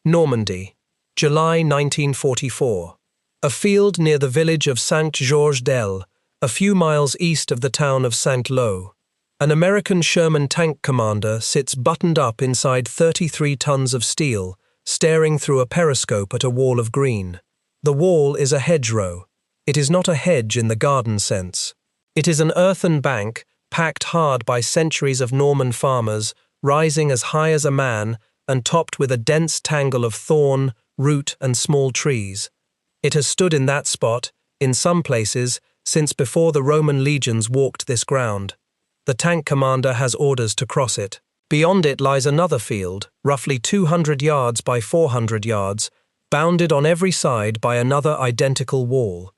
Normandy, July 1944. A field near the village of Saint-Georges-d'Elle, a few miles east of the town of Saint-Lô. An American Sherman tank commander sits buttoned up inside 33 tons of steel, staring through a periscope at a wall of green. The wall is a hedgerow. It is not a hedge in the garden sense. It is an earthen bank, packed hard by centuries of Norman farmers, rising as high as a man and topped with a dense tangle of thorn, root, and small trees. It has stood in that spot, in some places, since before the Roman legions walked this ground. The tank commander has orders to cross it. Beyond it lies another field, roughly 200 yards by 400 yards, bounded on every side by another identical wall.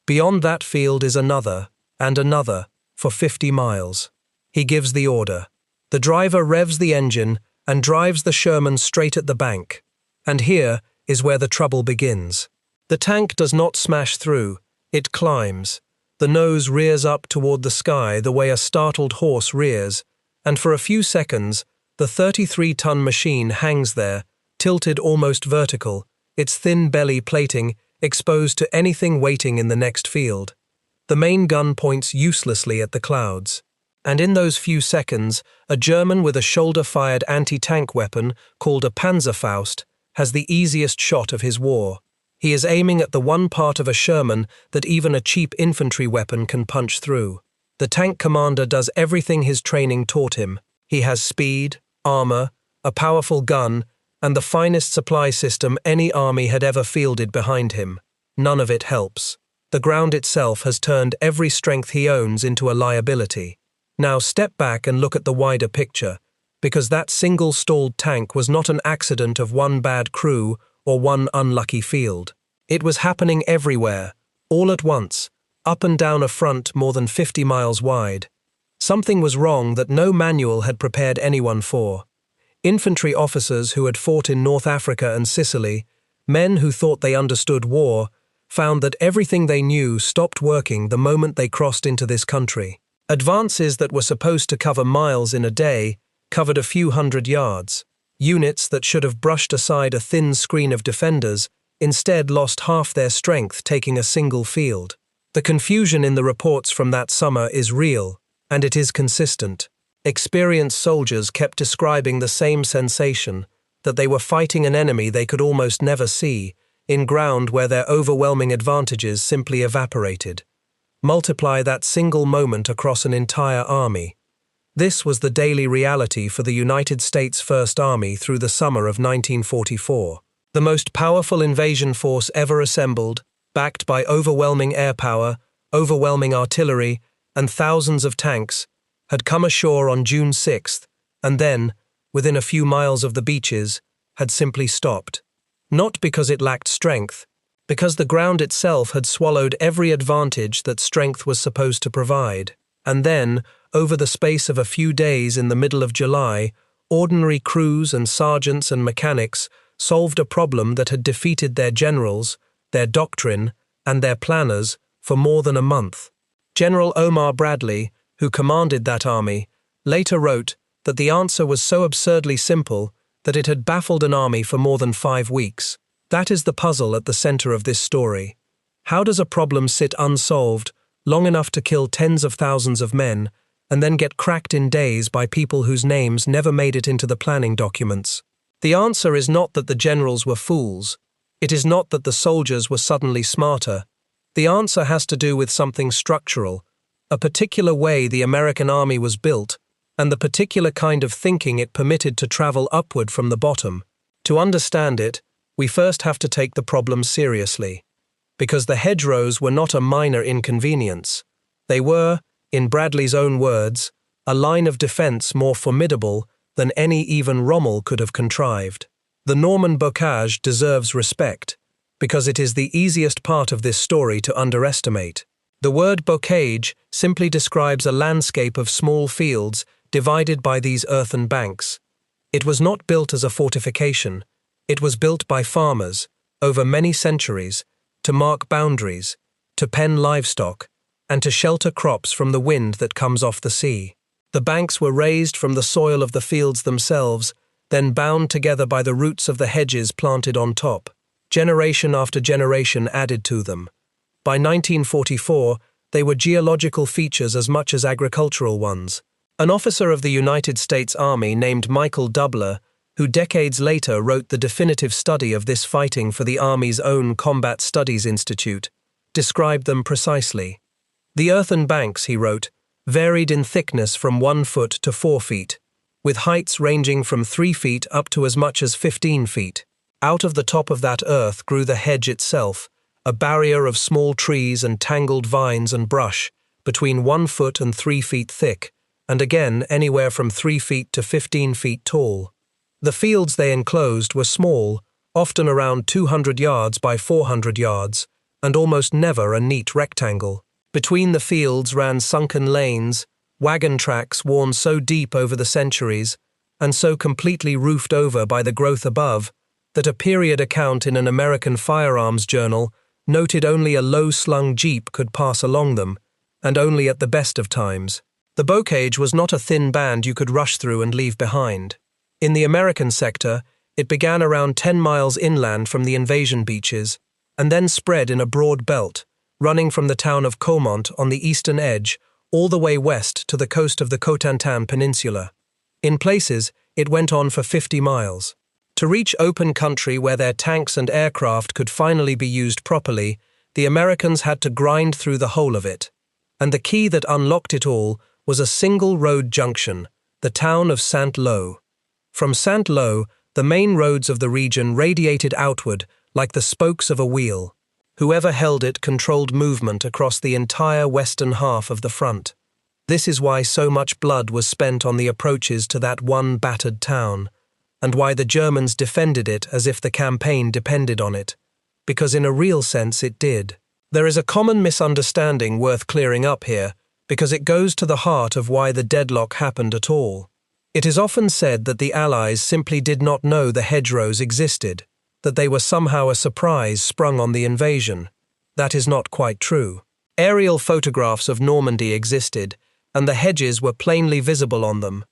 Beyond that field is another, and another, for 50 miles. He gives the order. The driver revs the engine and drives the Sherman straight at the bank. And here is where the trouble begins. The tank does not smash through, it climbs. The nose rears up toward the sky the way a startled horse rears, and for a few seconds, the 33-ton machine hangs there, tilted almost vertical, its thin belly plating exposed to anything waiting in the next field. The main gun points uselessly at the clouds. And in those few seconds, a German with a shoulder-fired anti-tank weapon called a Panzerfaust has the easiest shot of his war. He is aiming at the one part of a Sherman that even a cheap infantry weapon can punch through. The tank commander does everything his training taught him. He has speed, armor, a powerful gun, and the finest supply system any army had ever fielded behind him. None of it helps. The ground itself has turned every strength he owns into a liability. Now step back and look at the wider picture, because that single stalled tank was not an accident of one bad crew or one unlucky field. It was happening everywhere, all at once, up and down a front more than 50 miles wide. Something was wrong that no manual had prepared anyone for. Infantry officers who had fought in North Africa and Sicily, men who thought they understood war, found that everything they knew stopped working the moment they crossed into this country. Advances that were supposed to cover miles in a day covered a few hundred yards. Units that should have brushed aside a thin screen of defenders instead lost half their strength taking a single field. The confusion in the reports from that summer is real, and it is consistent. Experienced soldiers kept describing the same sensation, that they were fighting an enemy they could almost never see, in ground where their overwhelming advantages simply evaporated. Multiply that single moment across an entire army. This was the daily reality for the United States First Army through the summer of 1944. The most powerful invasion force ever assembled, backed by overwhelming air power, overwhelming artillery, and thousands of tanks, had come ashore on June 6th, and then, within a few miles of the beaches, had simply stopped. Not because it lacked strength, because the ground itself had swallowed every advantage that strength was supposed to provide. And then, over the space of a few days in the middle of July, ordinary crews and sergeants and mechanics solved a problem that had defeated their generals, their doctrine, and their planners for more than a month. General Omar Bradley, who commanded that army, later wrote that the answer was so absurdly simple that it had baffled an army for more than 5 weeks. That is the puzzle at the center of this story. How does a problem sit unsolved, long enough to kill tens of thousands of men, and then get cracked in days by people whose names never made it into the planning documents? The answer is not that the generals were fools. It is not that the soldiers were suddenly smarter. The answer has to do with something structural, a particular way the American army was built, and the particular kind of thinking it permitted to travel upward from the bottom. To understand it, we first have to take the problem seriously, because the hedgerows were not a minor inconvenience. They were, in Bradley's own words, a line of defense more formidable than any even Rommel could have contrived. The Norman bocage deserves respect, because it is the easiest part of this story to underestimate. The word bocage simply describes a landscape of small fields divided by these earthen banks. It was not built as a fortification. It was built by farmers, over many centuries, to mark boundaries, to pen livestock, and to shelter crops from the wind that comes off the sea. The banks were raised from the soil of the fields themselves, then bound together by the roots of the hedges planted on top. Generation after generation added to them. By 1944, they were geological features as much as agricultural ones. An officer of the United States Army named Michael Doubler, who decades later wrote the definitive study of this fighting for the Army's own Combat Studies Institute, described them precisely. The earthen banks, he wrote, varied in thickness from 1 foot to 4 feet, with heights ranging from 3 feet up to as much as 15 feet. Out of the top of that earth grew the hedge itself, a barrier of small trees and tangled vines and brush, between 1 foot and 3 feet thick, and again anywhere from 3 feet to 15 feet tall. The fields they enclosed were small, often around 200 yards by 400 yards, and almost never a neat rectangle. Between the fields ran sunken lanes, wagon tracks worn so deep over the centuries, and so completely roofed over by the growth above, that a period account in an American firearms journal noted only a low-slung jeep could pass along them, and only at the best of times. The bocage was not a thin band you could rush through and leave behind. In the American sector, it began around 10 miles inland from the invasion beaches, and then spread in a broad belt, running from the town of Comont on the eastern edge all the way west to the coast of the Cotentin Peninsula. In places, it went on for 50 miles. To reach open country where their tanks and aircraft could finally be used properly, the Americans had to grind through the whole of it. And the key that unlocked it all was a single road junction, the town of Saint-Lô. From Saint-Lô, the main roads of the region radiated outward like the spokes of a wheel. Whoever held it controlled movement across the entire western half of the front. This is why so much blood was spent on the approaches to that one battered town, and why the Germans defended it as if the campaign depended on it, because in a real sense it did. There is a common misunderstanding worth clearing up here, because it goes to the heart of why the deadlock happened at all. It is often said that the Allies simply did not know the hedgerows existed, that they were somehow a surprise sprung on the invasion. That is not quite true. Aerial photographs of Normandy existed, and the hedges were plainly visible on them.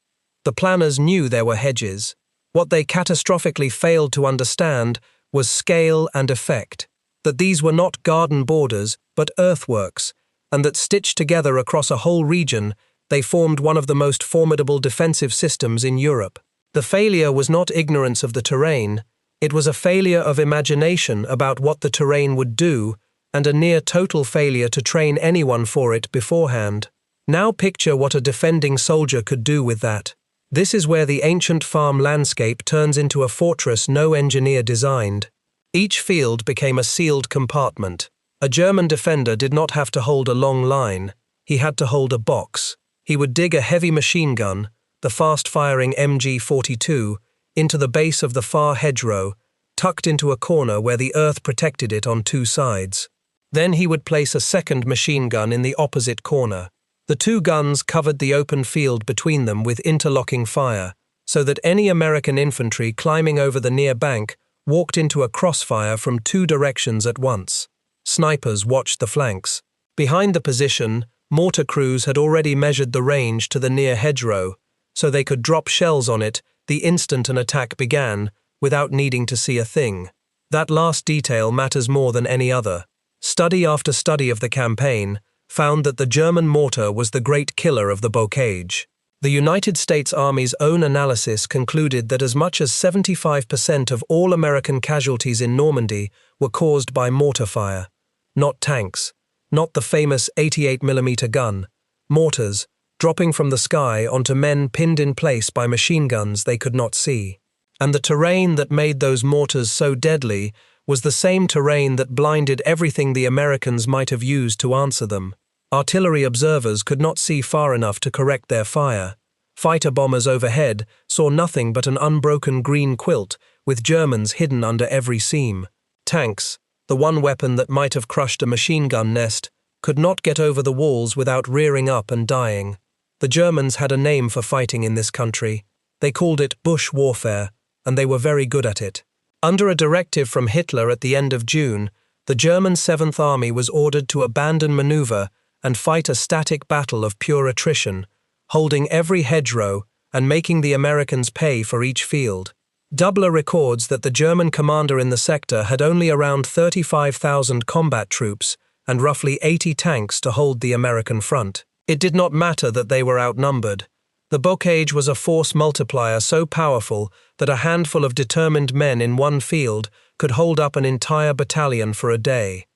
The planners knew there were hedges. What they catastrophically failed to understand was scale and effect, that these were not garden borders but earthworks, and that stitched together across a whole region, they formed one of the most formidable defensive systems in Europe. The failure was not ignorance of the terrain, it was a failure of imagination about what the terrain would do, and a near-total failure to train anyone for it beforehand. Now picture what a defending soldier could do with that. This is where the ancient farm landscape turns into a fortress no engineer designed. Each field became a sealed compartment. A German defender did not have to hold a long line, he had to hold a box. He would dig a heavy machine gun, the fast-firing MG-42, into the base of the far hedgerow, tucked into a corner where the earth protected it on 2 sides. Then he would place a second machine gun in the opposite corner. The 2 guns covered the open field between them with interlocking fire, so that any American infantry climbing over the near bank walked into a crossfire from 2 directions at once. Snipers watched the flanks. Behind the position, mortar crews had already measured the range to the near hedgerow, so they could drop shells on it the instant an attack began, without needing to see a thing. That last detail matters more than any other. Study after study of the campaign found that the German mortar was the great killer of the bocage. The United States Army's own analysis concluded that as much as 75% of all American casualties in Normandy were caused by mortar fire. Not tanks, not the famous 88mm gun, mortars, dropping from the sky onto men pinned in place by machine guns they could not see. And the terrain that made those mortars so deadly was the same terrain that blinded everything the Americans might have used to answer them. Artillery observers could not see far enough to correct their fire. Fighter bombers overhead saw nothing but an unbroken green quilt with Germans hidden under every seam. Tanks, the one weapon that might have crushed a machine gun nest, could not get over the walls without rearing up and dying. The Germans had a name for fighting in this country. They called it bush warfare, and they were very good at it. Under a directive from Hitler at the end of June, the German 7th Army was ordered to abandon maneuver and fight a static battle of pure attrition, holding every hedgerow and making the Americans pay for each field. Doubler records that the German commander in the sector had only around 35,000 combat troops and roughly 80 tanks to hold the American front. It did not matter that they were outnumbered. The bocage was a force multiplier so powerful that a handful of determined men in one field could hold up an entire battalion for a day.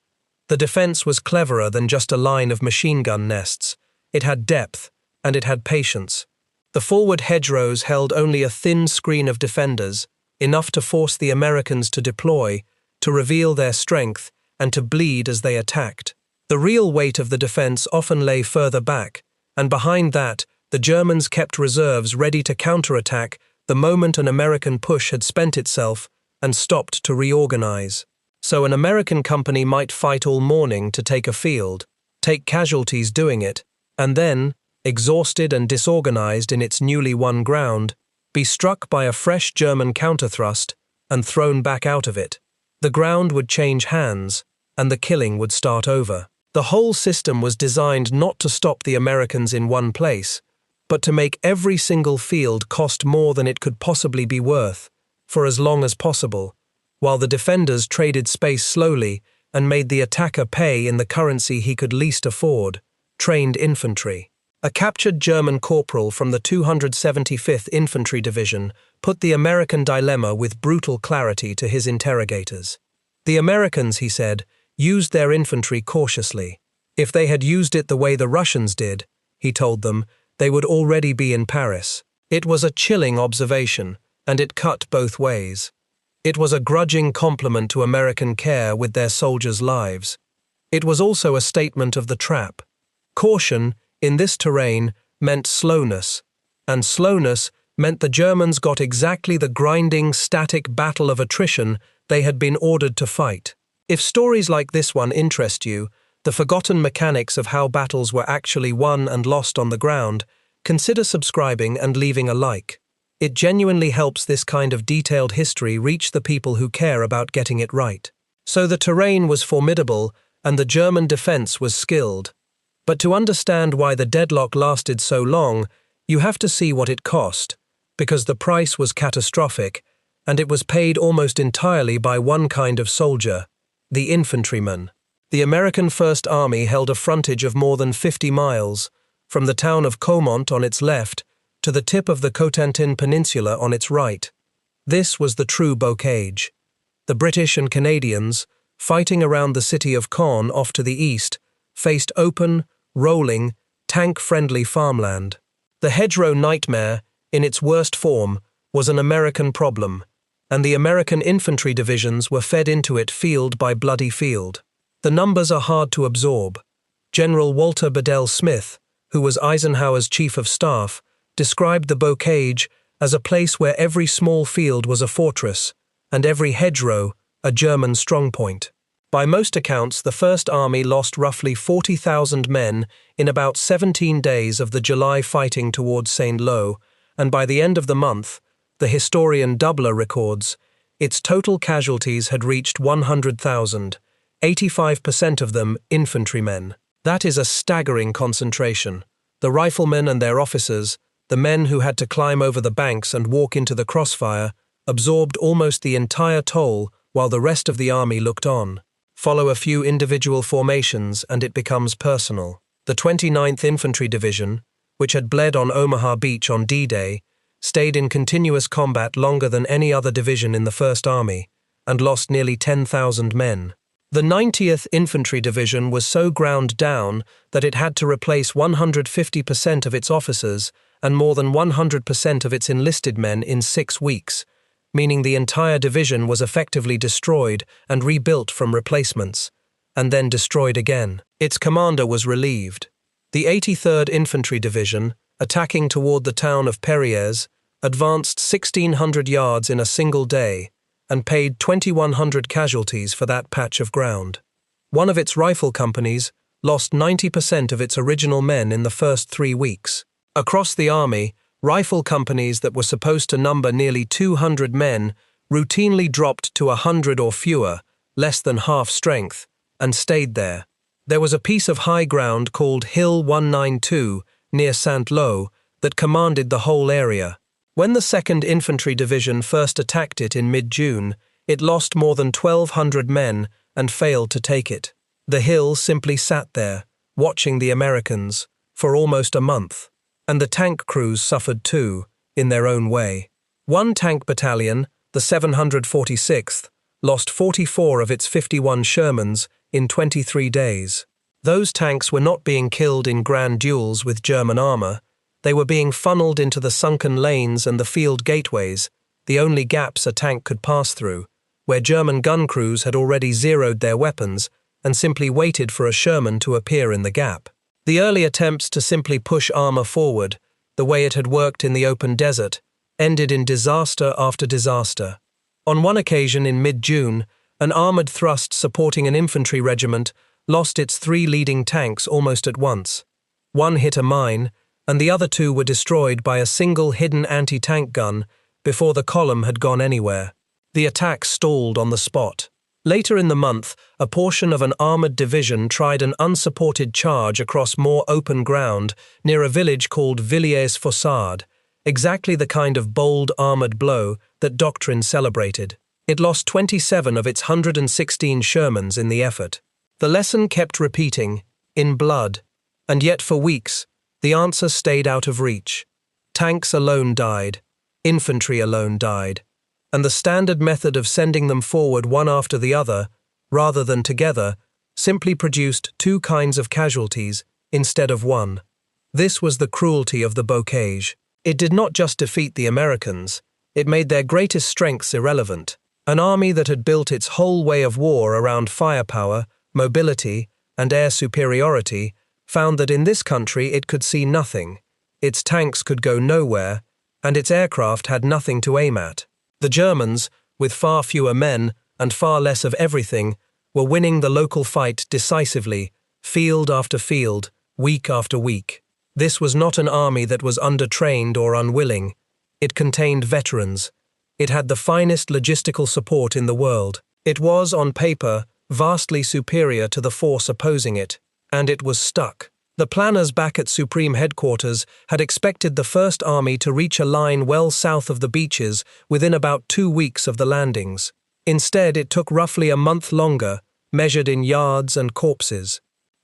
The defense was cleverer than just a line of machine gun nests. It had depth, and it had patience. The forward hedgerows held only a thin screen of defenders, enough to force the Americans to deploy, to reveal their strength, and to bleed as they attacked. The real weight of the defense often lay further back, and behind that, the Germans kept reserves ready to counterattack the moment an American push had spent itself and stopped to reorganize. So an American company might fight all morning to take a field, take casualties doing it, and then, exhausted and disorganized in its newly won ground, be struck by a fresh German counterthrust and thrown back out of it. The ground would change hands, and the killing would start over. The whole system was designed not to stop the Americans in one place, but to make every single field cost more than it could possibly be worth, for as long as possible, while the defenders traded space slowly and made the attacker pay in the currency he could least afford: trained infantry. A captured German corporal from the 275th Infantry Division put the American dilemma with brutal clarity to his interrogators. The Americans, he said, used their infantry cautiously. If they had used it the way the Russians did, he told them, they would already be in Paris. It was a chilling observation, and it cut both ways. It was a grudging compliment to American care with their soldiers' lives. It was also a statement of the trap. Caution, in this terrain, meant slowness, and slowness meant the Germans got exactly the grinding, static battle of attrition they had been ordered to fight. If stories like this one interest you, the forgotten mechanics of how battles were actually won and lost on the ground, consider subscribing and leaving a like. It genuinely helps this kind of detailed history reach the people who care about getting it right. So the terrain was formidable, and the German defense was skilled. But to understand why the deadlock lasted so long, you have to see what it cost, because the price was catastrophic, and it was paid almost entirely by one kind of soldier, the infantryman. The American First Army held a frontage of more than 50 miles, from the town of Caumont on its left to the tip of the Cotentin Peninsula on its right. This was the true bocage. The British and Canadians, fighting around the city of Caen off to the east, faced open, rolling, tank-friendly farmland. The Hedgerow nightmare, in its worst form, was an American problem, and the American infantry divisions were fed into it field by bloody field. The numbers are hard to absorb. General Walter Bedell Smith, who was Eisenhower's chief of staff, described the bocage as a place where every small field was a fortress, and every hedgerow a German strongpoint. By most accounts, the First Army lost roughly 40,000 men in about 17 days of the July fighting towards Saint-Lô, and by the end of the month, the historian Doubler records, its total casualties had reached 100,000, 85% of them infantrymen. That is a staggering concentration. The riflemen and their officers, the men who had to climb over the banks and walk into the crossfire, absorbed almost the entire toll while the rest of the army looked on. Follow a few individual formations and it becomes personal. The 29th Infantry Division, which had bled on Omaha Beach on D-Day, stayed in continuous combat longer than any other division in the First Army, and lost nearly 10,000 men. The 90th Infantry Division was so ground down that it had to replace 150% of its officers and more than 100% of its enlisted men in 6 weeks, meaning the entire division was effectively destroyed and rebuilt from replacements, and then destroyed again. Its commander was relieved. The 83rd Infantry Division, attacking toward the town of Perrières, advanced 1,600 yards in a single day and paid 2,100 casualties for that patch of ground. One of its rifle companies lost 90% of its original men in the first 3 weeks. Across the army, rifle companies that were supposed to number nearly 200 men routinely dropped to 100 or fewer, less than half strength, and stayed there. There was a piece of high ground called Hill 192 near Saint-Lô that commanded the whole area. When the 2nd Infantry Division first attacked it in mid-June, it lost more than 1,200 men and failed to take it. The hill simply sat there, watching the Americans, for almost a month. And the tank crews suffered too, in their own way. One tank battalion, the 746th, lost 44 of its 51 Shermans in 23 days. Those tanks were not being killed in grand duels with German armor. They were being funneled into the sunken lanes and the field gateways, the only gaps a tank could pass through, where German gun crews had already zeroed their weapons and simply waited for a Sherman to appear in the gap. The early attempts to simply push armor forward, the way it had worked in the open desert, ended in disaster after disaster. On one occasion in mid-June, an armored thrust supporting an infantry regiment lost its 3 leading tanks almost at once. One hit a mine, and the other 2 were destroyed by a single hidden anti-tank gun before the column had gone anywhere. The attack stalled on the spot. Later in the month, a portion of an armored division tried an unsupported charge across more open ground near a village called Villiers-Fossard, exactly the kind of bold armored blow that doctrine celebrated. It lost 27 of its 116 Shermans in the effort. The lesson kept repeating, in blood, and yet for weeks, the answer stayed out of reach. Tanks alone died, infantry alone died, and the standard method of sending them forward one after the other, rather than together, simply produced 2 kinds of casualties instead of one. This was the cruelty of the bocage. It did not just defeat the Americans, it made their greatest strengths irrelevant. An army that had built its whole way of war around firepower, mobility, and air superiority found that in this country it could see nothing, its tanks could go nowhere, and its aircraft had nothing to aim at. The Germans, with far fewer men and far less of everything, were winning the local fight decisively, field after field, week after week. This was not an army that was undertrained or unwilling. It contained veterans. It had the finest logistical support in the world. It was, on paper, vastly superior to the force opposing it, and it was stuck. The planners back at Supreme Headquarters had expected the First Army to reach a line well south of the beaches within about 2 weeks of the landings. Instead, it took roughly a month longer, measured in yards and corpses.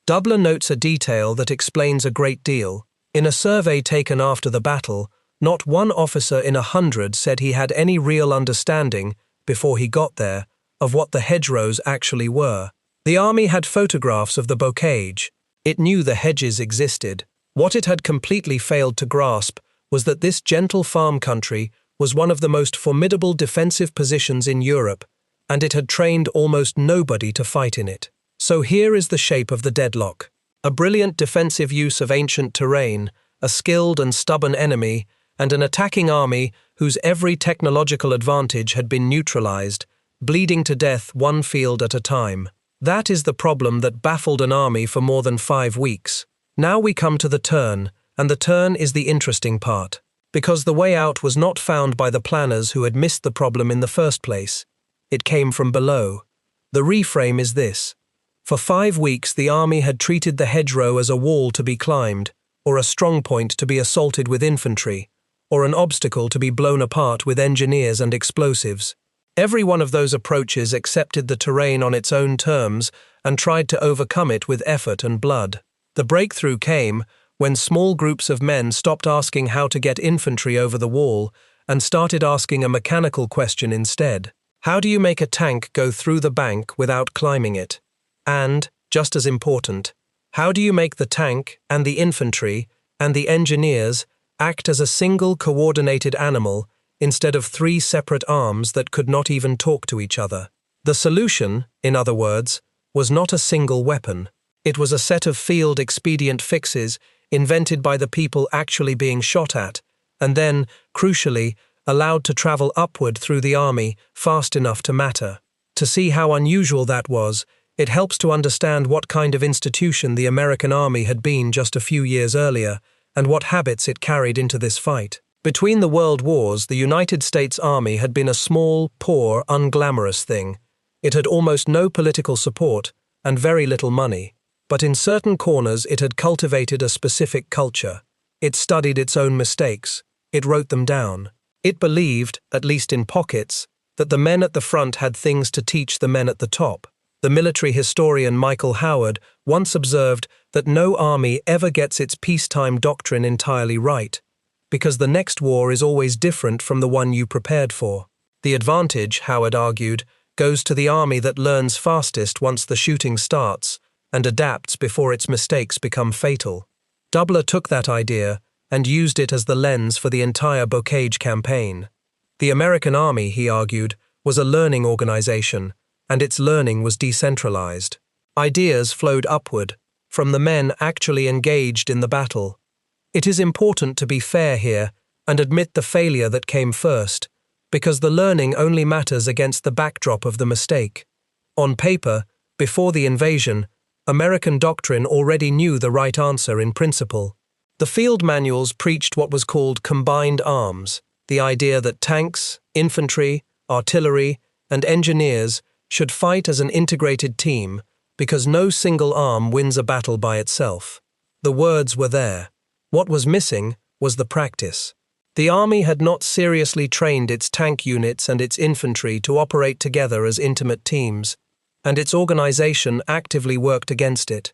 Dubler notes a detail that explains a great deal. In a survey taken after the battle, not one officer in 100 said he had any real understanding, before he got there, of what the hedgerows actually were. The army had photographs of the bocage. It knew the hedges existed. What it had completely failed to grasp was that this gentle farm country was one of the most formidable defensive positions in Europe, and it had trained almost nobody to fight in it. So here is the shape of the deadlock. A brilliant defensive use of ancient terrain, a skilled and stubborn enemy, and an attacking army whose every technological advantage had been neutralized, bleeding to death one field at a time. That is the problem that baffled an army for more than 5 weeks. Now we come to the turn, and the turn is the interesting part, because the way out was not found by the planners who had missed the problem in the first place. It came from below. The reframe is this. For 5 weeks the army had treated the hedgerow as a wall to be climbed, or a strongpoint to be assaulted with infantry, or an obstacle to be blown apart with engineers and explosives. Every one of those approaches accepted the terrain on its own terms and tried to overcome it with effort and blood. The breakthrough came when small groups of men stopped asking how to get infantry over the wall and started asking a mechanical question instead. How do you make a tank go through the bank without climbing it? And, just as important, how do you make the tank and the infantry and the engineers act as a single coordinated animal instead of 3 separate arms that could not even talk to each other? The solution, in other words, was not a single weapon. It was a set of field expedient fixes invented by the people actually being shot at, and then, crucially, allowed to travel upward through the army fast enough to matter. To see how unusual that was, it helps to understand what kind of institution the American army had been just a few years earlier, and what habits it carried into this fight. Between the world wars, the United States Army had been a small, poor, unglamorous thing. It had almost no political support and very little money. But in certain corners it had cultivated a specific culture. It studied its own mistakes. It wrote them down. It believed, at least in pockets, that the men at the front had things to teach the men at the top. The military historian Michael Howard once observed that no army ever gets its peacetime doctrine entirely right, because the next war is always different from the one you prepared for. The advantage, Howard argued, goes to the army that learns fastest once the shooting starts and adapts before its mistakes become fatal. Doubler took that idea and used it as the lens for the entire Bocage campaign. The American Army, he argued, was a learning organization, and its learning was decentralized. Ideas flowed upward, from the men actually engaged in the battle. It is important to be fair here and admit the failure that came first, because the learning only matters against the backdrop of the mistake. On paper, before the invasion, American doctrine already knew the right answer in principle. The field manuals preached what was called combined arms, the idea that tanks, infantry, artillery, and engineers should fight as an integrated team because no single arm wins a battle by itself. The words were there. What was missing was the practice. The army had not seriously trained its tank units and its infantry to operate together as intimate teams, and its organization actively worked against it.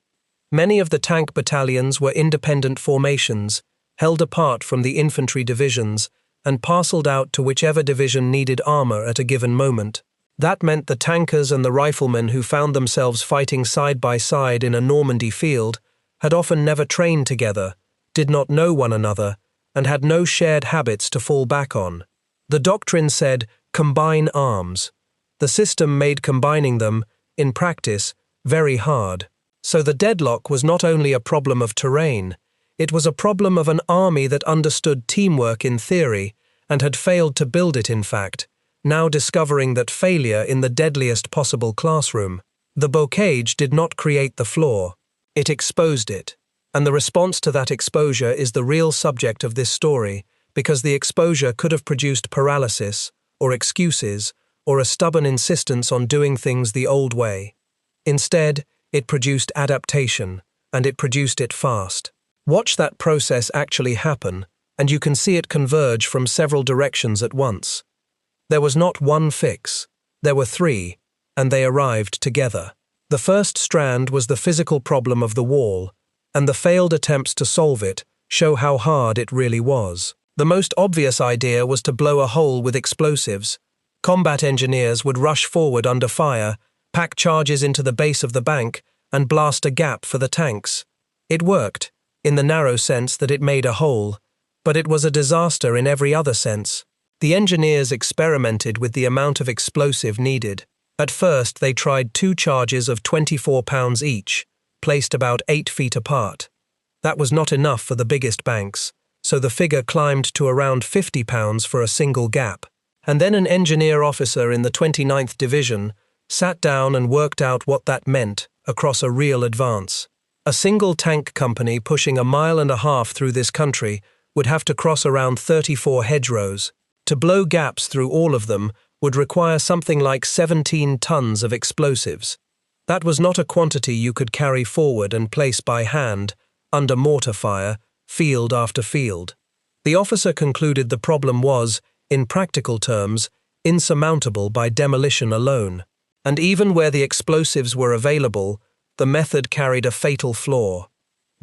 Many of the tank battalions were independent formations, held apart from the infantry divisions, and parceled out to whichever division needed armor at a given moment. That meant the tankers and the riflemen who found themselves fighting side by side in a Normandy field had often never trained together, did not know one another, and had no shared habits to fall back on. The doctrine said, combine arms. The system made combining them, in practice, very hard. So the deadlock was not only a problem of terrain, it was a problem of an army that understood teamwork in theory and had failed to build it in fact, now discovering that failure in the deadliest possible classroom. The Bocage did not create the flaw, it exposed it. And the response to that exposure is the real subject of this story, because the exposure could have produced paralysis, or excuses, or a stubborn insistence on doing things the old way. Instead, it produced adaptation, and it produced it fast. Watch that process actually happen, and you can see it converge from several directions at once. There was not one fix, there were three, and they arrived together. The first strand was the physical problem of the wall, and the failed attempts to solve it show how hard it really was. The most obvious idea was to blow a hole with explosives. Combat engineers would rush forward under fire, pack charges into the base of the bank, and blast a gap for the tanks. It worked, in the narrow sense that it made a hole, but it was a disaster in every other sense. The engineers experimented with the amount of explosive needed. At first, they tried 2 charges of 24 pounds each, placed about 8 feet apart. That was not enough for the biggest banks, so the figure climbed to around 50 pounds for a single gap. And then an engineer officer in the 29th Division sat down and worked out what that meant across a real advance. A single tank company pushing 1.5 miles through this country would have to cross around 34 hedgerows. To blow gaps through all of them would require something like 17 tons of explosives. That was not a quantity you could carry forward and place by hand, under mortar fire, field after field. The officer concluded the problem was, in practical terms, insurmountable by demolition alone. And even where the explosives were available, the method carried a fatal flaw.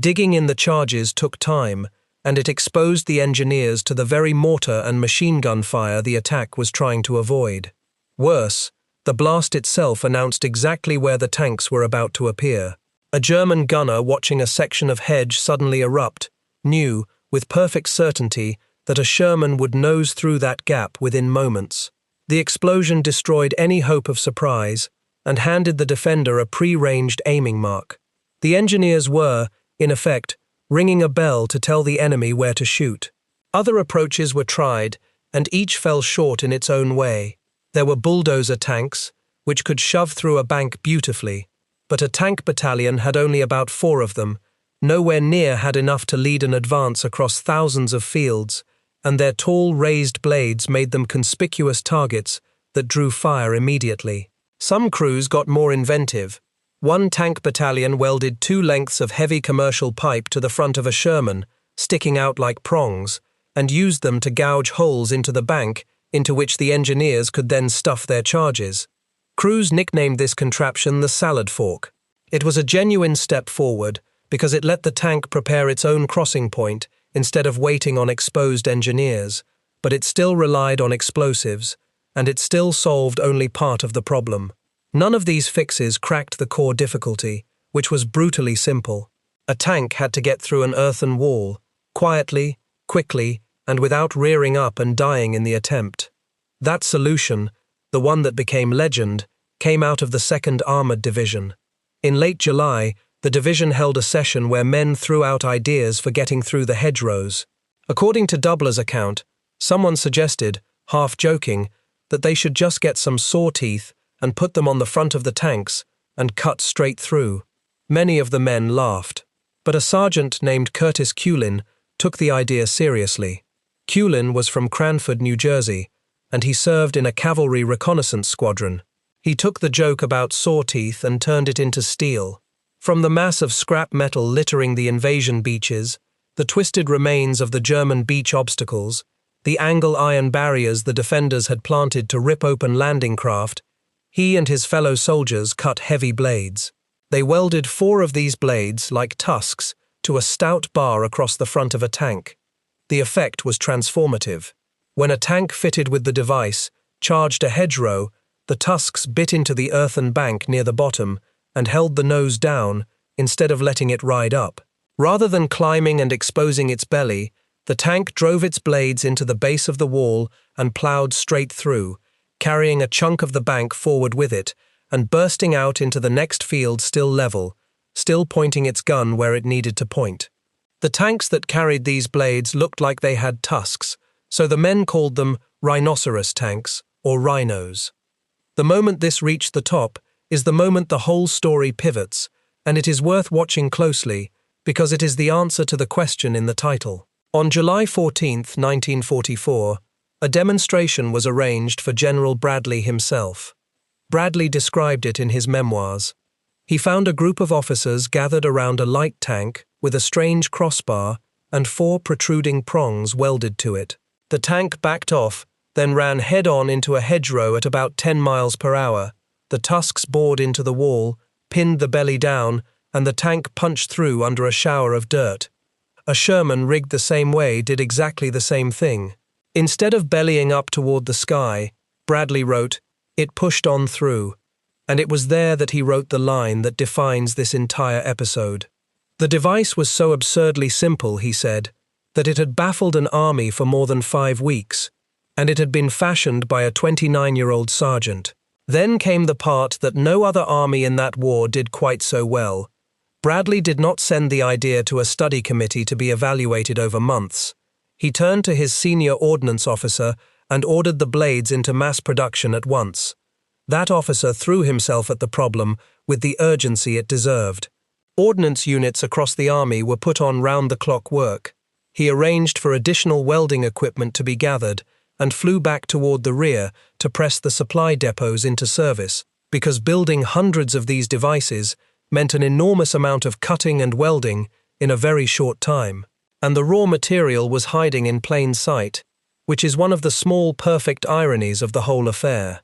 Digging in the charges took time, and it exposed the engineers to the very mortar and machine gun fire the attack was trying to avoid. Worse, the blast itself announced exactly where the tanks were about to appear. A German gunner watching a section of hedge suddenly erupt knew, with perfect certainty, that a Sherman would nose through that gap within moments. The explosion destroyed any hope of surprise and handed the defender a pre-ranged aiming mark. The engineers were, in effect, ringing a bell to tell the enemy where to shoot. Other approaches were tried, and each fell short in its own way. There were bulldozer tanks, which could shove through a bank beautifully, but a tank battalion had only about 4 of them, nowhere near had enough to lead an advance across thousands of fields, and their tall raised blades made them conspicuous targets that drew fire immediately. Some crews got more inventive. One tank battalion welded 2 lengths of heavy commercial pipe to the front of a Sherman, sticking out like prongs, and used them to gouge holes into the bank into which the engineers could then stuff their charges. Crews nicknamed this contraption the salad fork. It was a genuine step forward because it let the tank prepare its own crossing point instead of waiting on exposed engineers, but it still relied on explosives, and it still solved only part of the problem. None of these fixes cracked the core difficulty, which was brutally simple. A tank had to get through an earthen wall, quietly, quickly, and without rearing up and dying in the attempt. That solution, the one that became legend, came out of the 2nd Armored Division. In late July, the division held a session where men threw out ideas for getting through the hedgerows. According to Doubler's account, someone suggested, half joking, that they should just get some saw teeth and put them on the front of the tanks and cut straight through. Many of the men laughed, but a sergeant named Curtis Culin took the idea seriously. Culin was from Cranford, New Jersey, and he served in a cavalry reconnaissance squadron. He took the joke about saw teeth and turned it into steel. From the mass of scrap metal littering the invasion beaches, the twisted remains of the German beach obstacles, the angle iron barriers the defenders had planted to rip open landing craft, he and his fellow soldiers cut heavy blades. They welded 4 of these blades, like tusks, to a stout bar across the front of a tank. The effect was transformative. When a tank fitted with the device charged a hedgerow, the tusks bit into the earthen bank near the bottom and held the nose down instead of letting it ride up. Rather than climbing and exposing its belly, the tank drove its blades into the base of the wall and ploughed straight through, carrying a chunk of the bank forward with it and bursting out into the next field still level, still pointing its gun where it needed to point. The tanks that carried these blades looked like they had tusks, so the men called them rhinoceros tanks, or rhinos. The moment this reached the top is the moment the whole story pivots, and it is worth watching closely because it is the answer to the question in the title. On July 14, 1944, a demonstration was arranged for General Bradley himself. Bradley described it in his memoirs. He found a group of officers gathered around a light tank with a strange crossbar and 4 protruding prongs welded to it. The tank backed off, then ran head-on into a hedgerow at about 10 miles per hour. The tusks bored into the wall, pinned the belly down, and the tank punched through under a shower of dirt. A Sherman rigged the same way did exactly the same thing. Instead of bellying up toward the sky, Bradley wrote, "It pushed on through." And it was there that he wrote the line that defines this entire episode. The device was so absurdly simple, he said, that it had baffled an army for more than 5 weeks, and it had been fashioned by a 29-year-old sergeant. Then came the part that no other army in that war did quite so well. Bradley did not send the idea to a study committee to be evaluated over months. He turned to his senior ordnance officer and ordered the blades into mass production at once. That officer threw himself at the problem with the urgency it deserved. Ordnance units across the army were put on round-the-clock work. He arranged for additional welding equipment to be gathered and flew back toward the rear to press the supply depots into service, because building hundreds of these devices meant an enormous amount of cutting and welding in a very short time. And the raw material was hiding in plain sight, which is one of the small perfect ironies of the whole affair.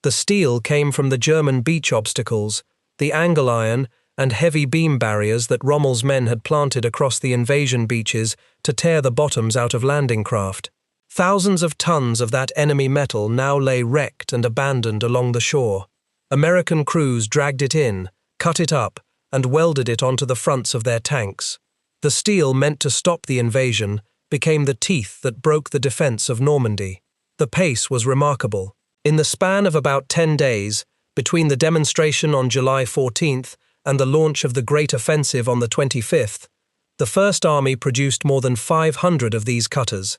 The steel came from the German beach obstacles, the angle iron and heavy beam barriers that Rommel's men had planted across the invasion beaches to tear the bottoms out of landing craft. Thousands of tons of that enemy metal now lay wrecked and abandoned along the shore. American crews dragged it in, cut it up, and welded it onto the fronts of their tanks. The steel meant to stop the invasion became the teeth that broke the defense of Normandy. The pace was remarkable. In the span of about 10 days, between the demonstration on July 14th and the launch of the Great Offensive on the 25th, the First Army produced more than 500 of these cutters.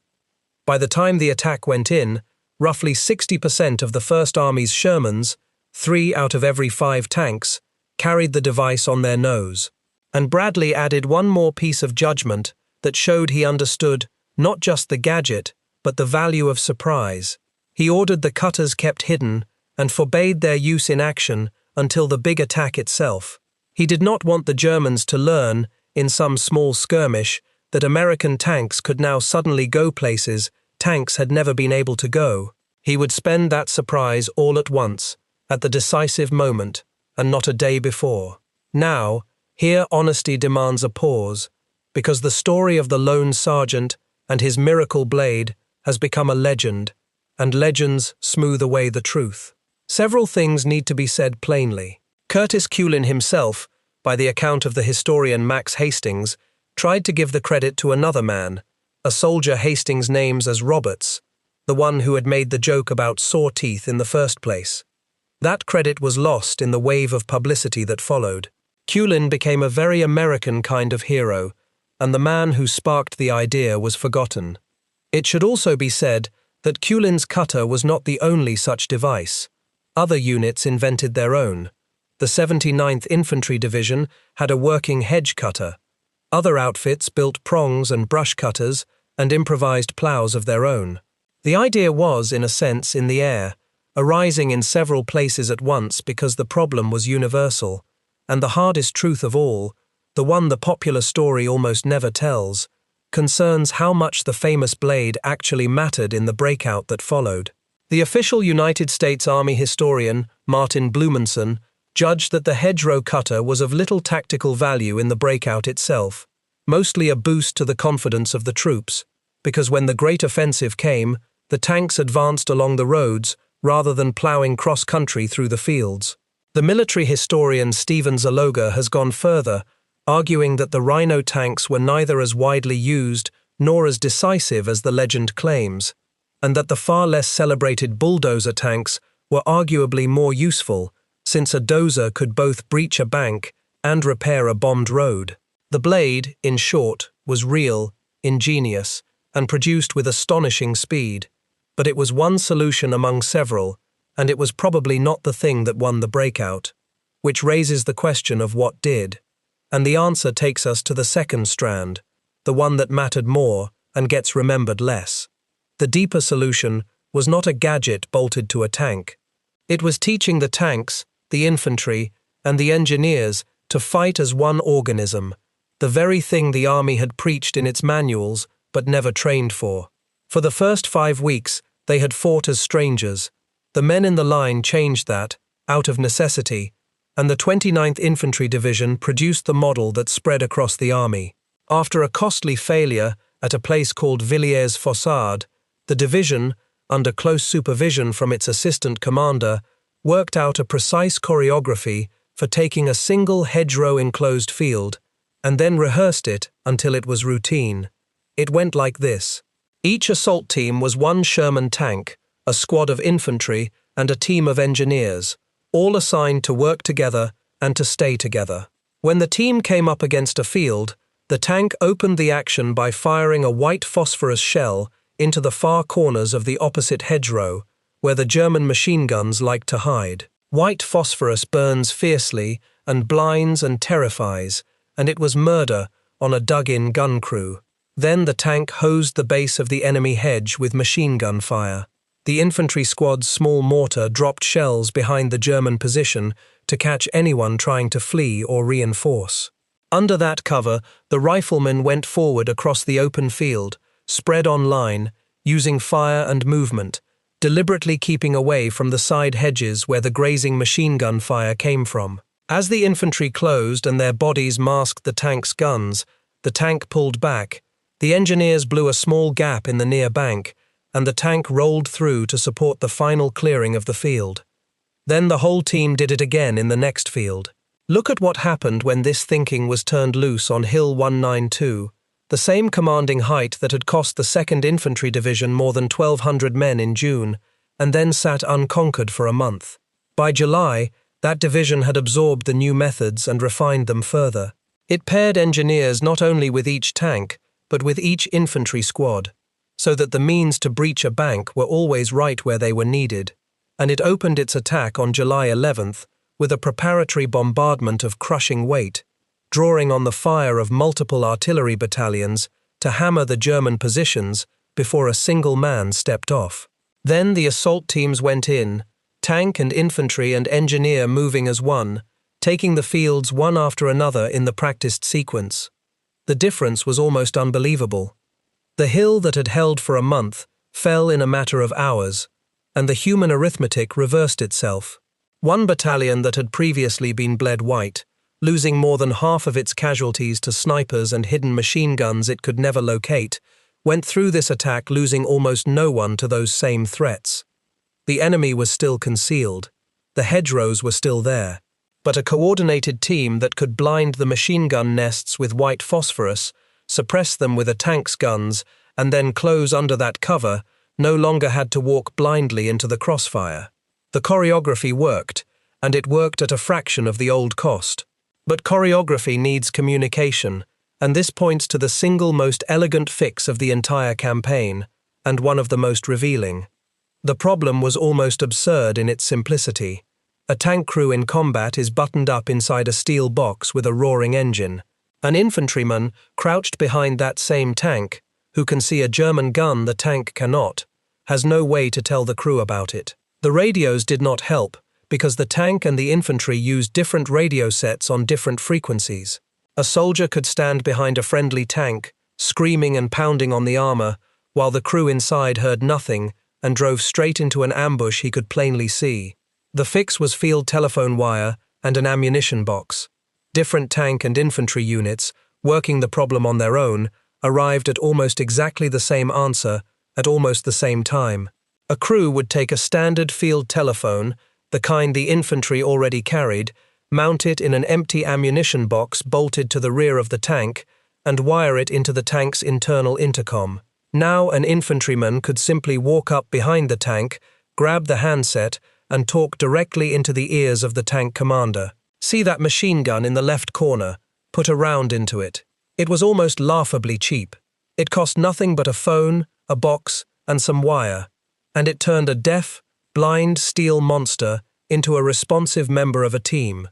By the time the attack went in, roughly 60% of the First Army's Shermans, 3 out of every 5 tanks, carried the device on their nose. And Bradley added one more piece of judgment that showed he understood not just the gadget, but the value of surprise. He ordered the cutters kept hidden and forbade their use in action until the big attack itself. He did not want the Germans to learn, in some small skirmish, that American tanks could now suddenly go places tanks had never been able to go. He would spend that surprise all at once, at the decisive moment, and not a day before. Now, here honesty demands a pause, because the story of the lone sergeant and his miracle blade has become a legend, and legends smooth away the truth. Several things need to be said plainly. Curtis Culin himself, by the account of the historian Max Hastings, tried to give the credit to another man, a soldier Hastings names as Roberts, the one who had made the joke about sore teeth in the first place. That credit was lost in the wave of publicity that followed. Culin became a very American kind of hero, and the man who sparked the idea was forgotten. It should also be said that Culin's cutter was not the only such device. Other units invented their own. The 79th Infantry Division had a working hedge cutter. Other outfits built prongs and brush cutters and improvised plows of their own. The idea was, in a sense, in the air, arising in several places at once because the problem was universal, and the hardest truth of all, the one the popular story almost never tells, concerns how much the famous blade actually mattered in the breakout that followed. The official United States Army historian, Martin Blumenson, judged that the Hedgerow cutter was of little tactical value in the breakout itself, mostly a boost to the confidence of the troops, because when the great offensive came, the tanks advanced along the roads rather than ploughing cross-country through the fields. The military historian Stephen Zaloga has gone further, arguing that the Rhino tanks were neither as widely used nor as decisive as the legend claims, and that the far less celebrated bulldozer tanks were arguably more useful, since a dozer could both breach a bank and repair a bombed road. The blade, in short, was real, ingenious, and produced with astonishing speed, but it was one solution among several, and it was probably not the thing that won the breakout, which raises the question of what did, and the answer takes us to the second strand, the one that mattered more and gets remembered less. The deeper solution was not a gadget bolted to a tank. It was teaching the tanks, the infantry, and the engineers to fight as one organism, the very thing the army had preached in its manuals but never trained for. For the first 5 weeks, they had fought as strangers. The men in the line changed that, out of necessity, and the 29th Infantry Division produced the model that spread across the army. After a costly failure at a place called Villiers-Fossard, the division, under close supervision from its assistant commander, worked out a precise choreography for taking a single hedgerow enclosed field, and then rehearsed it until it was routine. It went like this. Each assault team was one Sherman tank, a squad of infantry, and a team of engineers, all assigned to work together and to stay together. When the team came up against a field, the tank opened the action by firing a white phosphorus shell into the far corners of the opposite hedgerow, where the German machine guns liked to hide. White phosphorus burns fiercely and blinds and terrifies, and it was murder on a dug-in gun crew. Then the tank hosed the base of the enemy hedge with machine gun fire. The infantry squad's small mortar dropped shells behind the German position to catch anyone trying to flee or reinforce. Under that cover, the riflemen went forward across the open field, spread on line, using fire and movement, deliberately keeping away from the side hedges where the grazing machine gun fire came from. As the infantry closed and their bodies masked the tank's guns, the tank pulled back. The engineers blew a small gap in the near bank, and the tank rolled through to support the final clearing of the field. Then the whole team did it again in the next field. Look at what happened when this thinking was turned loose on Hill 192, the same commanding height that had cost the 2nd Infantry Division more than 1,200 men in June, and then sat unconquered for a month. By July, that division had absorbed the new methods and refined them further. It paired engineers not only with each tank, but with each infantry squad, so that the means to breach a bank were always right where they were needed, and it opened its attack on July 11th with a preparatory bombardment of crushing weight, drawing on the fire of multiple artillery battalions to hammer the German positions before a single man stepped off. Then the assault teams went in, tank and infantry and engineer moving as one, taking the fields one after another in the practiced sequence. The difference was almost unbelievable. The hill that had held for a month fell in a matter of hours, and the human arithmetic reversed itself. One battalion that had previously been bled white, losing more than half of its casualties to snipers and hidden machine guns it could never locate, went through this attack losing almost no one to those same threats. The enemy was still concealed. The hedgerows were still there. But a coordinated team that could blind the machine gun nests with white phosphorus, suppress them with a tank's guns, and then close under that cover, no longer had to walk blindly into the crossfire. The choreography worked, and it worked at a fraction of the old cost. But choreography needs communication, and this points to the single most elegant fix of the entire campaign, and one of the most revealing. The problem was almost absurd in its simplicity. A tank crew in combat is buttoned up inside a steel box with a roaring engine. An infantryman, crouched behind that same tank, who can see a German gun the tank cannot, has no way to tell the crew about it. The radios did not help, because the tank and the infantry used different radio sets on different frequencies. A soldier could stand behind a friendly tank, screaming and pounding on the armor, while the crew inside heard nothing and drove straight into an ambush he could plainly see. The fix was field telephone wire and an ammunition box. Different tank and infantry units, working the problem on their own, arrived at almost exactly the same answer at almost the same time. A crew would take a standard field telephone, the kind the infantry already carried, mount it in an empty ammunition box bolted to the rear of the tank, and wire it into the tank's internal intercom. Now an infantryman could simply walk up behind the tank, grab the handset, and talk directly into the ears of the tank commander. See that machine gun in the left corner? Put a round into it. It was almost laughably cheap. It cost nothing but a phone, a box, and some wire, and it turned a deaf, blind steel monster into a responsive member of a team.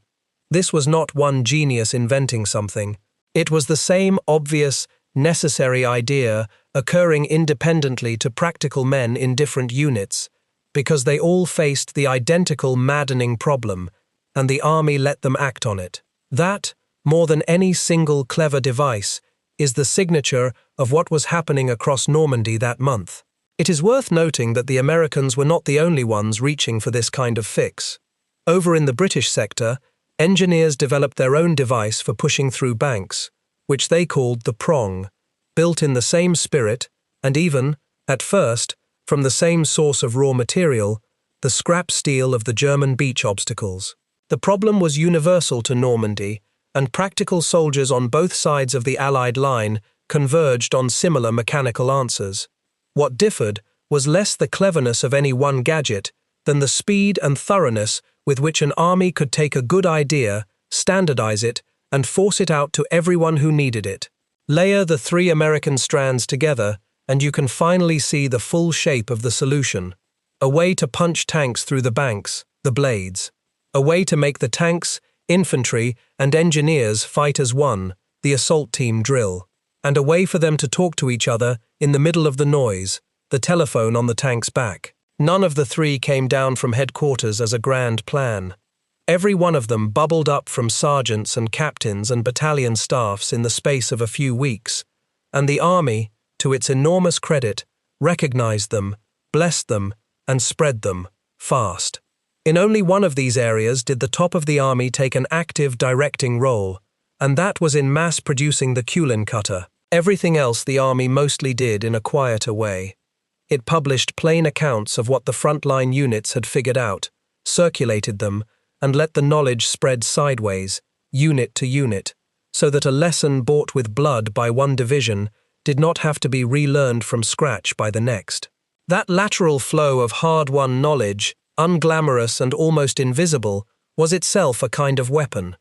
This was not one genius inventing something. It was the same obvious, necessary idea occurring independently to practical men in different units, because they all faced the identical maddening problem, and the army let them act on it. That, more than any single clever device, is the signature of what was happening across Normandy that month. It is worth noting that the Americans were not the only ones reaching for this kind of fix. Over in the British sector, engineers developed their own device for pushing through banks, which they called the prong, built in the same spirit, and even, at first, from the same source of raw material, the scrap steel of the German beach obstacles. The problem was universal to Normandy, and practical soldiers on both sides of the Allied line converged on similar mechanical answers. What differed was less the cleverness of any one gadget than the speed and thoroughness with which an army could take a good idea, standardize it, and force it out to everyone who needed it. Layer the three American strands together, and you can finally see the full shape of the solution. A way to punch tanks through the banks, the blades. A way to make the tanks, infantry, and engineers fight as one, the assault team drill. And a way for them to talk to each other in the middle of the noise, the telephone on the tank's back. None of the three came down from headquarters as a grand plan. Every one of them bubbled up from sergeants and captains and battalion staffs in the space of a few weeks, and the army, to its enormous credit, recognized them, blessed them, and spread them, fast. In only one of these areas did the top of the army take an active directing role, and that was in mass-producing the Kulin cutter. Everything else the army mostly did in a quieter way. It published plain accounts of what the frontline units had figured out, circulated them, and let the knowledge spread sideways, unit to unit, so that a lesson bought with blood by one division did not have to be relearned from scratch by the next. That lateral flow of hard-won knowledge, unglamorous and almost invisible, was itself a kind of weapon.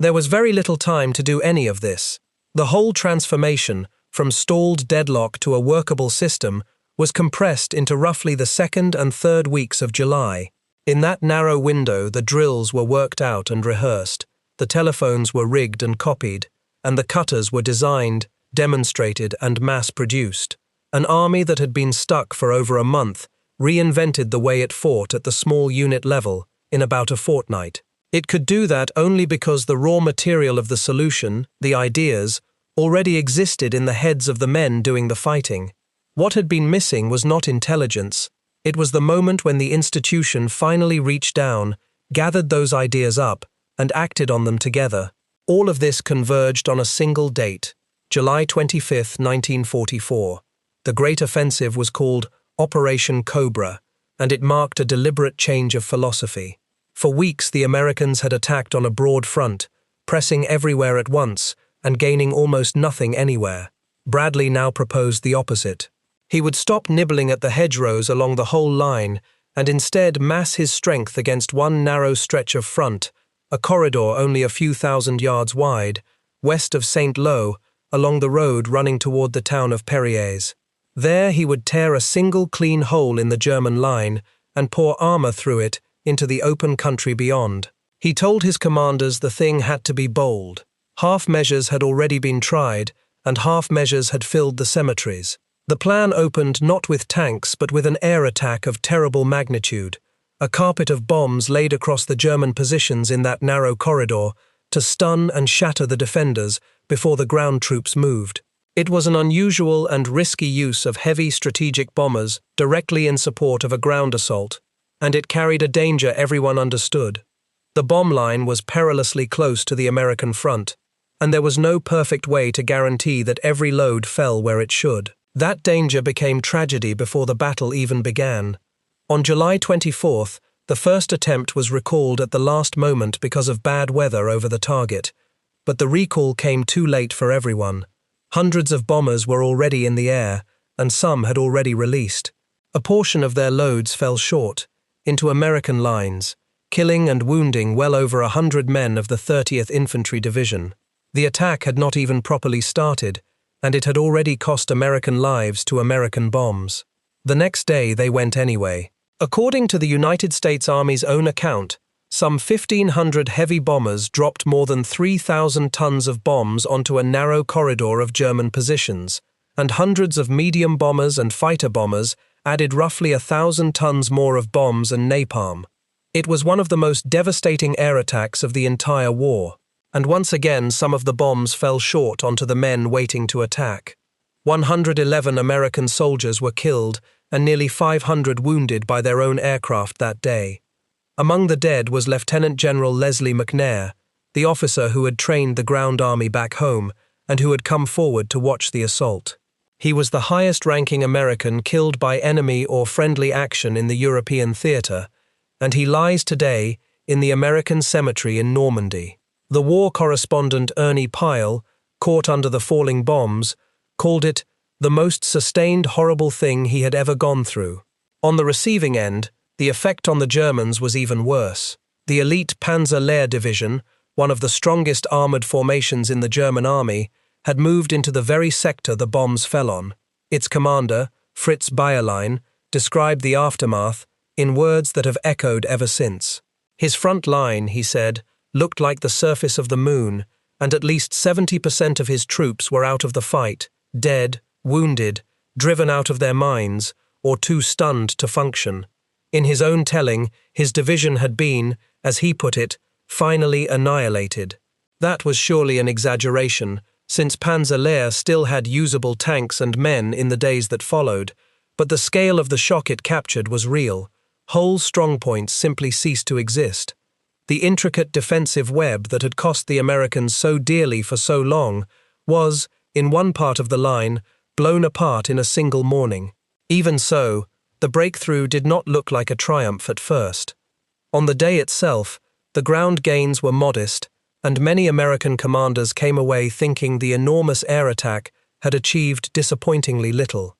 There was very little time to do any of this. The whole transformation, from stalled deadlock to a workable system, was compressed into roughly the 2nd and 3rd weeks of July. In that narrow window, the drills were worked out and rehearsed, the telephones were rigged and copied, and the cutters were designed, demonstrated, and mass-produced. An army that had been stuck for over a month reinvented the way it fought at the small unit level in about a fortnight. It could do that only because the raw material of the solution, the ideas, already existed in the heads of the men doing the fighting. What had been missing was not intelligence. It was the moment when the institution finally reached down, gathered those ideas up, and acted on them together. All of this converged on a single date, July 25, 1944. The Great Offensive was called Operation Cobra, and it marked a deliberate change of philosophy. For weeks, the Americans had attacked on a broad front, pressing everywhere at once and gaining almost nothing anywhere. Bradley now proposed the opposite. He would stop nibbling at the hedgerows along the whole line and instead mass his strength against one narrow stretch of front, a corridor only a few thousand yards wide, west of St. Lo, along the road running toward the town of Perriers. There he would tear a single clean hole in the German line and pour armor through it into the open country beyond. He told his commanders the thing had to be bold. Half measures had already been tried, and half measures had filled the cemeteries. The plan opened not with tanks but with an air attack of terrible magnitude, a carpet of bombs laid across the German positions in that narrow corridor to stun and shatter the defenders before the ground troops moved. It was an unusual and risky use of heavy strategic bombers directly in support of a ground assault, and it carried a danger everyone understood. The bomb line was perilously close to the American front, and there was no perfect way to guarantee that every load fell where it should. That danger became tragedy before the battle even began. On July 24th, the first attempt was recalled at the last moment because of bad weather over the target, but the recall came too late for everyone. Hundreds of bombers were already in the air, and some had already released. A portion of their loads fell short, into American lines, killing and wounding well over 100 men of the 30th Infantry Division. The attack had not even properly started, and it had already cost American lives to American bombs. The next day they went anyway. According to the United States Army's own account, some 1,500 heavy bombers dropped more than 3,000 tons of bombs onto a narrow corridor of German positions, and hundreds of medium bombers and fighter bombers added roughly 1,000 tons more of bombs and napalm. It was one of the most devastating air attacks of the entire war, and once again some of the bombs fell short onto the men waiting to attack. 111 American soldiers were killed and nearly 500 wounded by their own aircraft that day. Among the dead was Lieutenant General Leslie McNair, the officer who had trained the ground army back home and who had come forward to watch the assault. He was the highest-ranking American killed by enemy or friendly action in the European theater, and he lies today in the American cemetery in Normandy. The war correspondent Ernie Pyle, caught under the falling bombs, called it the most sustained horrible thing he had ever gone through. On the receiving end, the effect on the Germans was even worse. The elite Panzer Lehr Division, one of the strongest armored formations in the German army, had moved into the very sector the bombs fell on. Its commander, Fritz Bayerlein, described the aftermath in words that have echoed ever since. His front line, he said, looked like the surface of the moon, and at least 70% of his troops were out of the fight, dead, wounded, driven out of their minds, or too stunned to function. In his own telling, his division had been, as he put it, finally annihilated. That was surely an exaggeration, since Panzer Lehr still had usable tanks and men in the days that followed, but the scale of the shock it captured was real. Whole strongpoints simply ceased to exist. The intricate defensive web that had cost the Americans so dearly for so long was, in one part of the line, blown apart in a single morning. Even so, the breakthrough did not look like a triumph at first. On the day itself, the ground gains were modest, and many American commanders came away thinking the enormous air attack had achieved disappointingly little.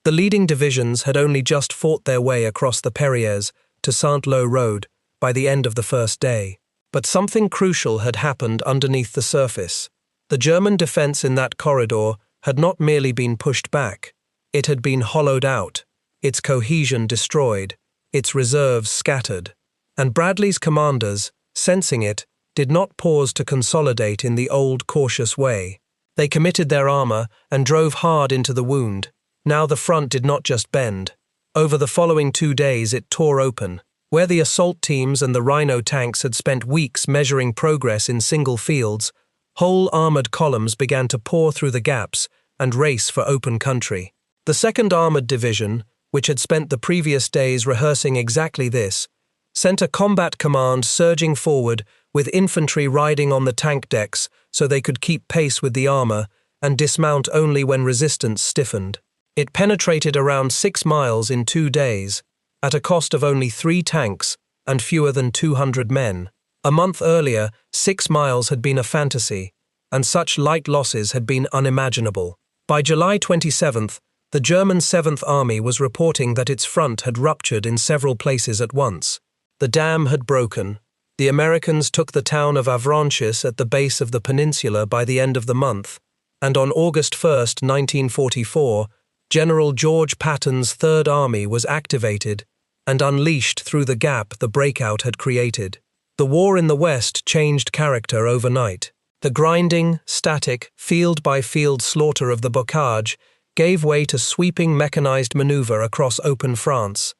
The leading divisions had only just fought their way across the Perriers to Saint-Lô Road by the end of the first day. But something crucial had happened underneath the surface. The German defense in that corridor had not merely been pushed back, it had been hollowed out, its cohesion destroyed, its reserves scattered. And Bradley's commanders, sensing it, did not pause to consolidate in the old cautious way. They committed their armor and drove hard into the wound. Now the front did not just bend. Over the following 2 days it tore open. Where the assault teams and the Rhino tanks had spent weeks measuring progress in single fields, Whole armored columns began to pour through the gaps and race for open country. The 2nd Armored Division, which had spent the previous days rehearsing exactly this, sent a combat command surging forward with infantry riding on the tank decks so they could keep pace with the armor and dismount only when resistance stiffened. It penetrated around 6 miles in 2 days, at a cost of only 3 tanks and fewer than 200 men. A month earlier, 6 miles had been a fantasy, and such light losses had been unimaginable. By July 27th, the German 7th Army was reporting that its front had ruptured in several places at once. The dam had broken. The Americans took the town of Avranches at the base of the peninsula by the end of the month, and on August 1st, 1944, General George Patton's Third Army was activated and unleashed through the gap the breakout had created. The war in the West changed character overnight. The grinding, static, field-by-field slaughter of the bocage gave way to sweeping mechanized maneuver across open France,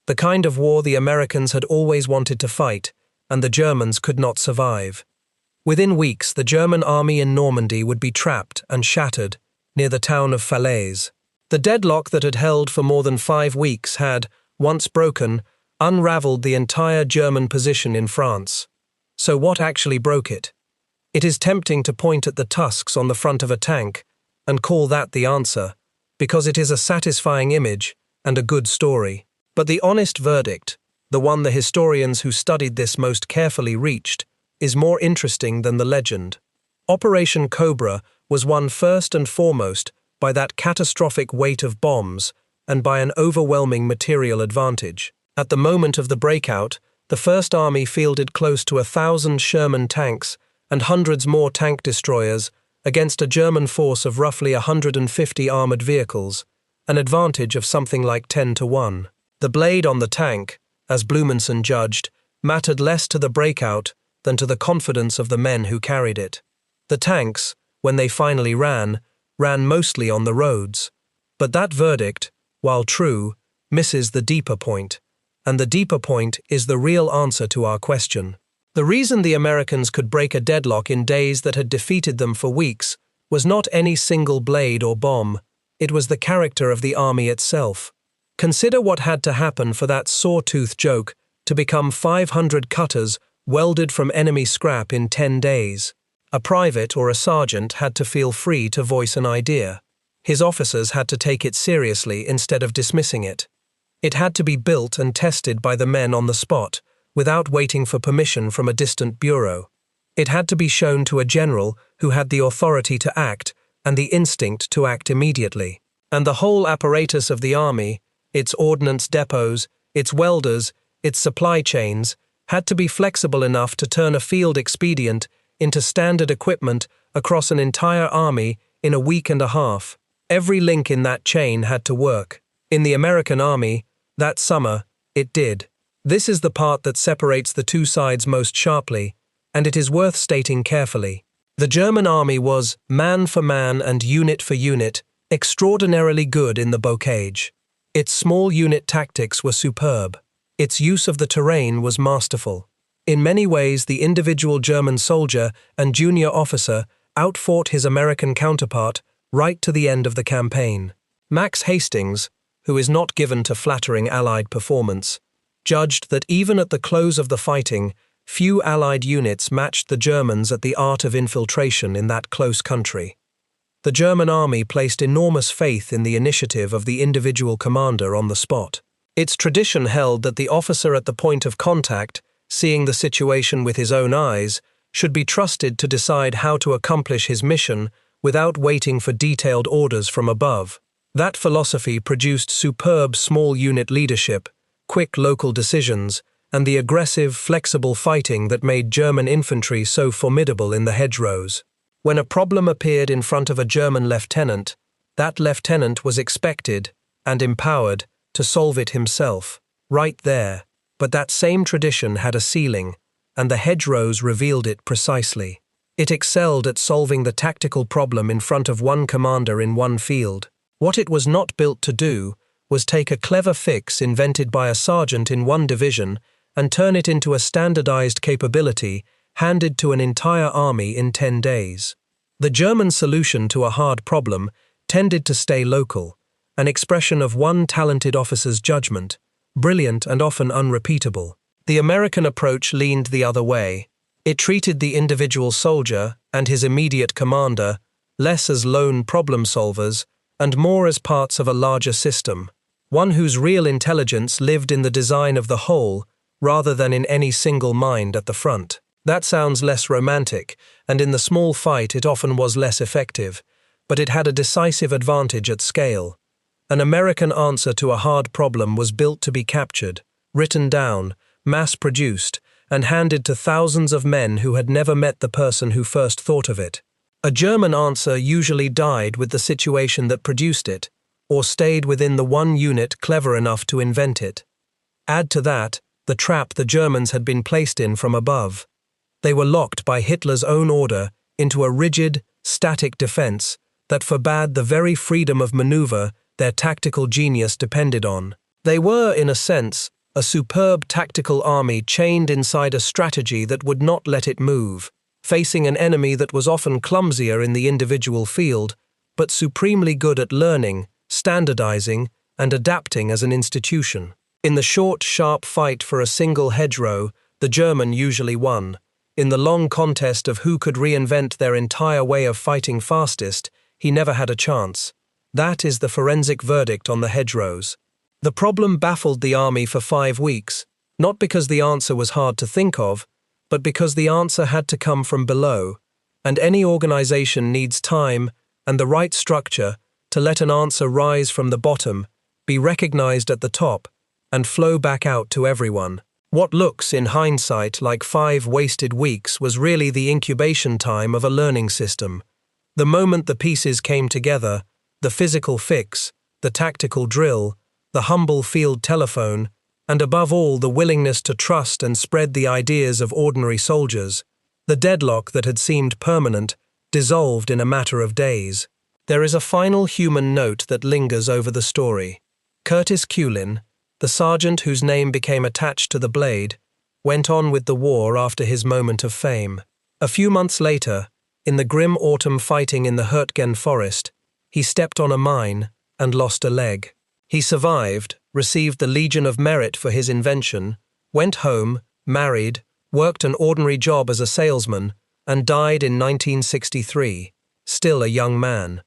the kind of war the Americans had always wanted to fight, and the Germans could not survive. Within weeks, the German army in Normandy would be trapped and shattered near the town of Falaise. The deadlock that had held for more than 5 weeks had, once broken, unraveled the entire German position in France. So what actually broke it? It is tempting to point at the tusks on the front of a tank and call that the answer, because it is a satisfying image and a good story. But the honest verdict, the one the historians who studied this most carefully reached, is more interesting than the legend. Operation Cobra was won first and foremost by that catastrophic weight of bombs and by an overwhelming material advantage. At the moment of the breakout, the First Army fielded close to 1,000 Sherman tanks and hundreds more tank destroyers against a German force of roughly 150 armored vehicles, an advantage of something like 10 to 1. The blade on the tank, as Blumenson judged, mattered less to the breakout than to the confidence of the men who carried it. The tanks, when they finally ran mostly on the roads. But that verdict, while true, misses the deeper point, and the deeper point is the real answer to our question. The reason the Americans could break a deadlock in days that had defeated them for weeks was not any single blade or bomb, it was the character of the army itself. Consider what had to happen for that sawtooth joke to become 500 cutters welded from enemy scrap in 10 days. A private or a sergeant had to feel free to voice an idea. His officers had to take it seriously instead of dismissing it. It had to be built and tested by the men on the spot, without waiting for permission from a distant bureau. It had to be shown to a general who had the authority to act and the instinct to act immediately. And the whole apparatus of the army, its ordnance depots, its welders, its supply chains, had to be flexible enough to turn a field expedient into standard equipment across an entire army in a week and a half. Every link in that chain had to work. In the American army, that summer, it did. This is the part that separates the two sides most sharply, and it is worth stating carefully. The German army was, man for man and unit for unit, extraordinarily good in the bocage. Its small unit tactics were superb. Its use of the terrain was masterful. In many ways, the individual German soldier and junior officer outfought his American counterpart right to the end of the campaign. Max Hastings, who is not given to flattering Allied performance, judged that even at the close of the fighting, few Allied units matched the Germans at the art of infiltration in that close country. The German army placed enormous faith in the initiative of the individual commander on the spot. Its tradition held that the officer at the point of contact, seeing the situation with his own eyes, should be trusted to decide how to accomplish his mission without waiting for detailed orders from above. That philosophy produced superb small unit leadership, quick local decisions, and the aggressive, flexible fighting that made German infantry so formidable in the hedgerows. When a problem appeared in front of a German lieutenant, that lieutenant was expected and empowered to solve it himself, right there. But that same tradition had a ceiling, and the hedgerows revealed it precisely. It excelled at solving the tactical problem in front of one commander in one field. What it was not built to do was take a clever fix invented by a sergeant in one division and turn it into a standardized capability handed to an entire army in 10 days. The German solution to a hard problem tended to stay local, an expression of one talented officer's judgment, brilliant and often unrepeatable. The American approach leaned the other way. It treated the individual soldier and his immediate commander less as lone problem solvers and more as parts of a larger system, one whose real intelligence lived in the design of the whole rather than in any single mind at the front. That sounds less romantic, and in the small fight it often was less effective, but it had a decisive advantage at scale. An American answer to a hard problem was built to be captured, written down, mass-produced, and handed to thousands of men who had never met the person who first thought of it. A German answer usually died with the situation that produced it, or stayed within the one unit clever enough to invent it. Add to that the trap the Germans had been placed in from above. They were locked by Hitler's own order into a rigid, static defense that forbade the very freedom of maneuver their tactical genius depended on. They were, in a sense, a superb tactical army chained inside a strategy that would not let it move, facing an enemy that was often clumsier in the individual field, but supremely good at learning, standardizing, and adapting as an institution. In the short, sharp fight for a single hedgerow, the German usually won. In the long contest of who could reinvent their entire way of fighting fastest, he never had a chance. That is the forensic verdict on the hedgerows. The problem baffled the army for 5 weeks, not because the answer was hard to think of, but because the answer had to come from below, and any organization needs time and the right structure to let an answer rise from the bottom, be recognized at the top, and flow back out to everyone. What looks, in hindsight, like 5 wasted weeks was really the incubation time of a learning system. The moment the pieces came together, the physical fix, the tactical drill, the humble field telephone, and above all the willingness to trust and spread the ideas of ordinary soldiers, the deadlock that had seemed permanent dissolved in a matter of days. There is a final human note that lingers over the story. Curtis Culin, the sergeant whose name became attached to the blade, went on with the war after his moment of fame. A few months later, in the grim autumn fighting in the Hürtgen forest, he stepped on a mine and lost a leg. He survived, received the Legion of Merit for his invention, went home, married, worked an ordinary job as a salesman, and died in 1963, still a young man.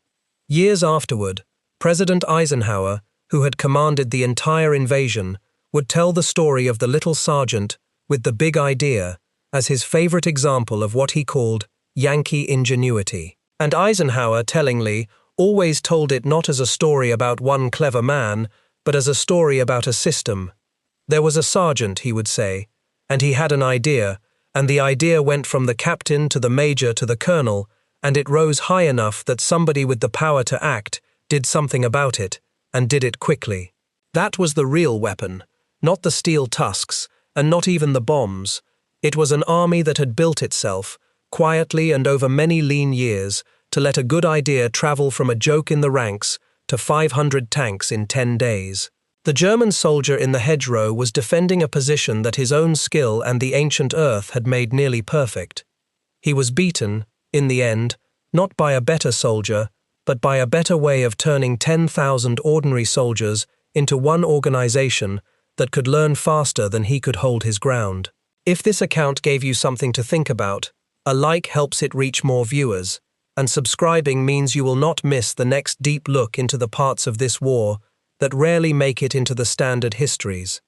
Years afterward, President Eisenhower, who had commanded the entire invasion, would tell the story of the little sergeant with the big idea as his favorite example of what he called Yankee ingenuity. And Eisenhower, tellingly, always told it not as a story about one clever man, but as a story about a system. There was a sergeant, he would say, and he had an idea, and the idea went from the captain to the major to the colonel, and it rose high enough that somebody with the power to act did something about it, and did it quickly. That was the real weapon, not the steel tusks, and not even the bombs. It was an army that had built itself, quietly and over many lean years, to let a good idea travel from a joke in the ranks to 500 tanks in 10 days. The German soldier in the hedgerow was defending a position that his own skill and the ancient earth had made nearly perfect. He was beaten, in the end, not by a better soldier, but by a better way of turning 10,000 ordinary soldiers into one organization that could learn faster than he could hold his ground. If this account gave you something to think about, a like helps it reach more viewers, and subscribing means you will not miss the next deep look into the parts of this war that rarely make it into the standard histories.